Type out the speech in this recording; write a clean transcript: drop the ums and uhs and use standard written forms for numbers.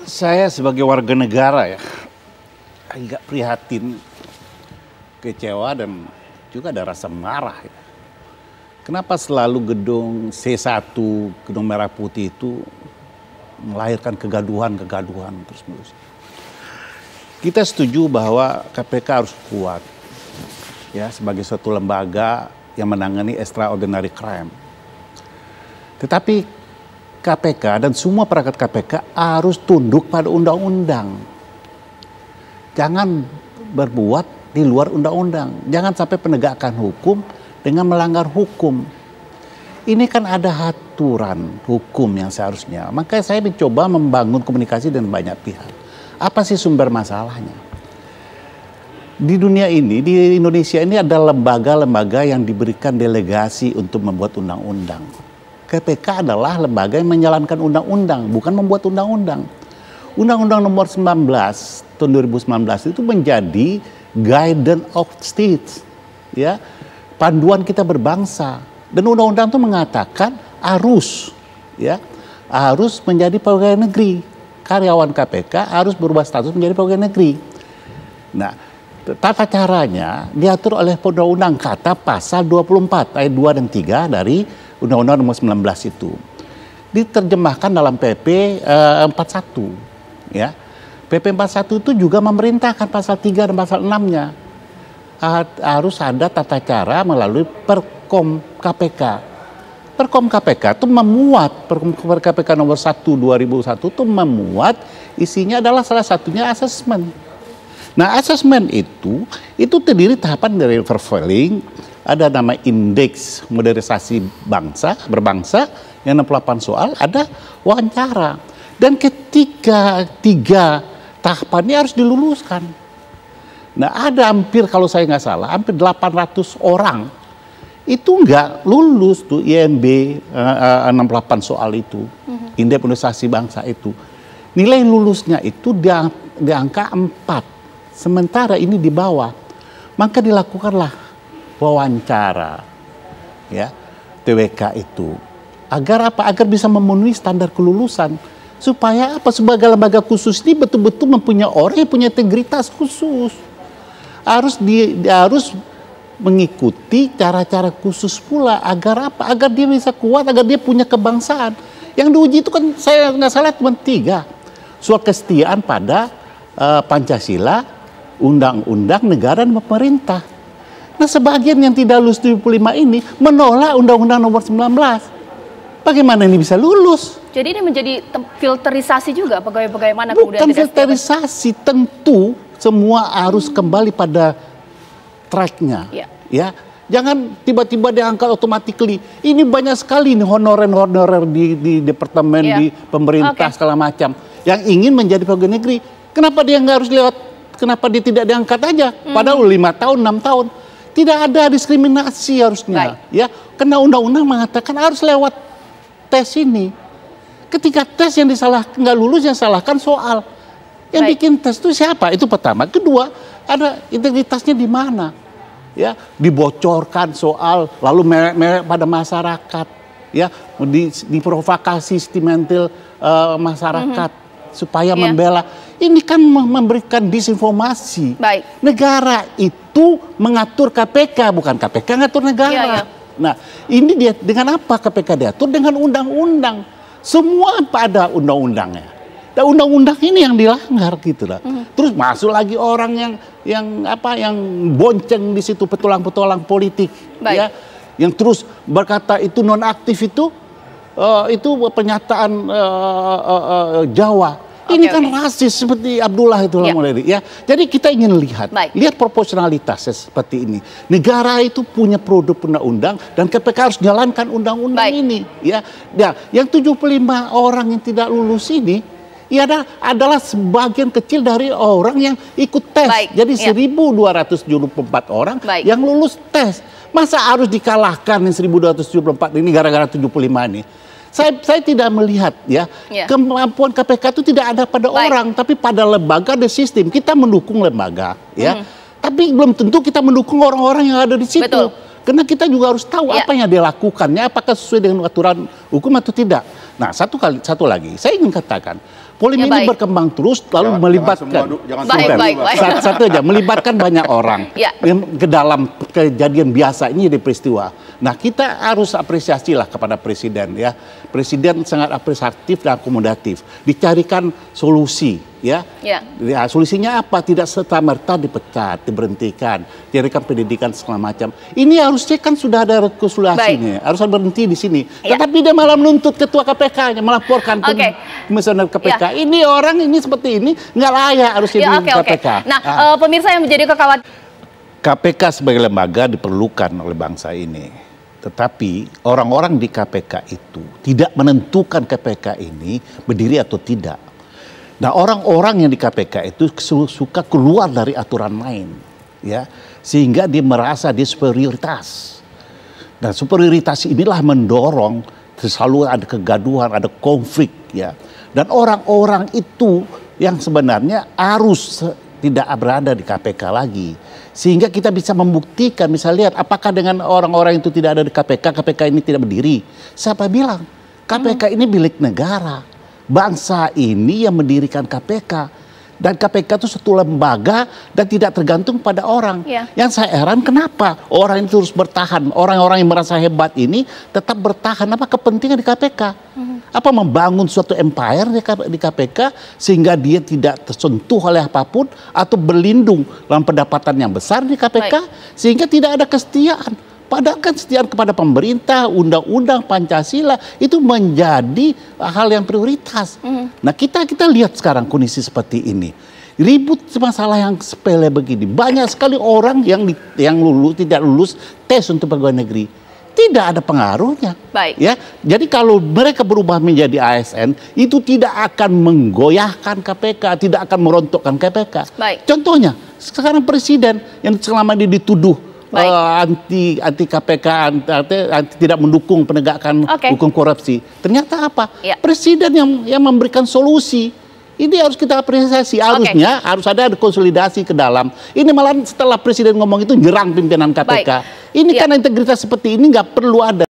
Saya sebagai warga negara ya agak prihatin, kecewa dan juga ada rasa marah ya. Kenapa selalu gedung C1, Gedung Merah Putih itu melahirkan kegaduhan terus-menerus. Kita setuju bahwa KPK harus kuat ya sebagai suatu lembaga yang menangani extraordinary crime. Tetapi KPK dan semua perangkat KPK harus tunduk pada undang-undang. Jangan berbuat di luar undang-undang. Jangan sampai penegakan hukum dengan melanggar hukum. Ini kan ada aturan hukum yang seharusnya. Makanya saya mencoba membangun komunikasi dengan banyak pihak. Apa sih sumber masalahnya? Di dunia ini, di Indonesia ini ada lembaga-lembaga yang diberikan delegasi untuk membuat undang-undang. KPK adalah lembaga yang menjalankan undang-undang, bukan membuat undang-undang. Undang-undang nomor 19 tahun 2019 itu menjadi guidance of state, ya, panduan kita berbangsa. Dan undang-undang itu mengatakan harus menjadi pegawai negeri. Karyawan KPK harus berubah status menjadi pegawai negeri. Nah, tata caranya diatur oleh undang-undang kata pasal 24 ayat 2 dan 3 dari Undang-Undang nomor 19 itu. Diterjemahkan dalam PP 41. Ya. PP 41 itu juga memerintahkan pasal 3 dan pasal 6-nya. Harus ada tata cara melalui Perkom KPK. Perkom KPK itu memuat, Perkom KPK nomor 1 2001 itu memuat isinya adalah salah satunya asesmen. Nah, asesmen itu terdiri tahapan dari profiling, ada nama indeks modernisasi berbangsa yang 68 soal, ada wawancara. Dan ketika 3 tahapan ini harus diluluskan. Nah, ada hampir kalau saya nggak salah, hampir 800 orang itu nggak lulus tuh IMB 68 soal itu, indeks modernisasi bangsa itu. Nilai lulusnya itu di angka 4, sementara ini di bawah. Maka dilakukanlah wawancara, ya, TWK itu. Agar apa? Agar bisa memenuhi standar kelulusan. Supaya apa? Sebagai lembaga khusus ini betul-betul mempunyai orang yang punya integritas khusus. Harus mengikuti cara-cara khusus pula. Agar apa? Agar dia bisa kuat, agar dia punya kebangsaan. Yang diuji itu kan saya nggak salah cuma 3. Soal kesetiaan pada Pancasila, undang-undang negara dan pemerintah. Nah, sebagian yang tidak lulus 75 ini menolak Undang-Undang nomor 19. Bagaimana ini bisa lulus? Jadi ini menjadi filterisasi juga pegawai-pegawai mana kemudian bukan filterisasi, tentu semua harus kembali pada tracknya. Ya, jangan tiba-tiba diangkat automatically. Ini banyak sekali nih honorer di departemen, di pemerintah segala macam yang ingin menjadi pegawai negeri. Kenapa dia nggak harus lewat? Kenapa dia tidak diangkat aja? Padahal 5 tahun, 6 tahun. Tidak ada diskriminasi harusnya. Ya, karena undang-undang mengatakan harus lewat tes ini. Ketika tes yang disalahkan nggak lulus, yang salahkan soal. Yang bikin tes itu siapa? Itu pertama. Kedua, ada integritasnya di mana? Ya, dibocorkan soal, lalu merek-merek pada masyarakat. Ya, diprovokasi sentimental masyarakat supaya membela. Ini kan memberikan disinformasi. Negara itu mengatur KPK, bukan KPK ngatur negara. Nah, ini dia dengan apa KPK diatur? Dengan undang-undang. Semua pada undang-undangnya. Dan undang-undang ini yang dilanggar gitu lah. Terus masuk lagi orang yang bonceng di situ, petualang-petualang politik, ya, yang terus berkata itu nonaktif itu pernyataan Jawa. Ini kan rasis seperti Abdullah itu ya. Jadi kita ingin lihat proporsionalitasnya seperti ini. Negara itu punya produk undang-undang dan KPK harus jalankan undang-undang ini. Ya, yang 75 orang yang tidak lulus ini, adalah sebagian kecil dari orang yang ikut tes. Jadi 1.274 orang yang lulus tes. Masa harus dikalahkan yang 1.274 ini gara-gara 75 ini? Saya tidak melihat kemampuan KPK itu tidak ada pada orang, tapi pada lembaga dan sistem. Kita mendukung lembaga, tapi belum tentu kita mendukung orang-orang yang ada di situ. Karena kita juga harus tahu apa yang dia lakukannya, apakah sesuai dengan aturan hukum atau tidak. Nah, satu lagi, saya ingin katakan, polemik ini berkembang terus, lalu melibatkan satu aja, melibatkan banyak orang ke dalam kejadian biasa ini di peristiwa. Nah, kita harus apresiasi lah kepada presiden ya. Presiden sangat apresiatif dan akomodatif. Dicarikan solusi ya. Solusinya apa? Tidak serta-merta dipecat, diberhentikan, dicarikan pendidikan segala macam. Ini harusnya kan sudah ada rekonsiliasinya, harus berhenti di sini. Tetapi dia malah menuntut ketua KPK-nya, melaporkan komisioner KPK. Ini orang ini seperti ini nggak layak harusnya di KPK. Nah, pemirsa yang menjadi kekhawatiran, KPK sebagai lembaga diperlukan oleh bangsa ini. Tetapi orang-orang di KPK itu tidak menentukan KPK ini berdiri atau tidak. Nah, orang-orang yang di KPK itu suka keluar dari aturan main, ya, sehingga dia merasa dia superioritas. Dan superioritas inilah mendorong selalu ada kegaduhan, ada konflik, ya. Dan orang-orang itu yang sebenarnya harus tidak berada di KPK lagi. Sehingga kita bisa membuktikan, bisa lihat apakah dengan orang-orang itu tidak ada di KPK, KPK ini tidak berdiri. Siapa bilang? KPK ini milik negara. Bangsa ini yang mendirikan KPK. Dan KPK itu satu lembaga dan tidak tergantung pada orang. Yang saya heran kenapa orang itu terus bertahan. Orang-orang yang merasa hebat ini tetap bertahan. Apa kepentingan di KPK? Apa membangun suatu empire di KPK sehingga dia tidak tersentuh oleh apapun atau berlindung dalam pendapatan yang besar di KPK sehingga tidak ada kesetiaan. Padahal kan kesetiaan kepada pemerintah, undang-undang, Pancasila itu menjadi hal yang prioritas. Nah, kita lihat sekarang kondisi seperti ini. Ribut masalah yang sepele begini. Banyak sekali orang yang tidak lulus tes untuk pegawai negeri. Tidak ada pengaruhnya. Ya, jadi kalau mereka berubah menjadi ASN itu tidak akan menggoyahkan KPK, tidak akan merontokkan KPK. Contohnya, sekarang presiden yang selama ini dituduh anti KPK, anti tidak mendukung penegakan hukum korupsi. Ternyata apa? Presiden yang memberikan solusi. Ini harus kita apresiasi. Harusnya harus ada konsolidasi ke dalam. Ini malah setelah presiden ngomong itu nyerang pimpinan KPK. Ini karena integritas seperti ini nggak perlu ada.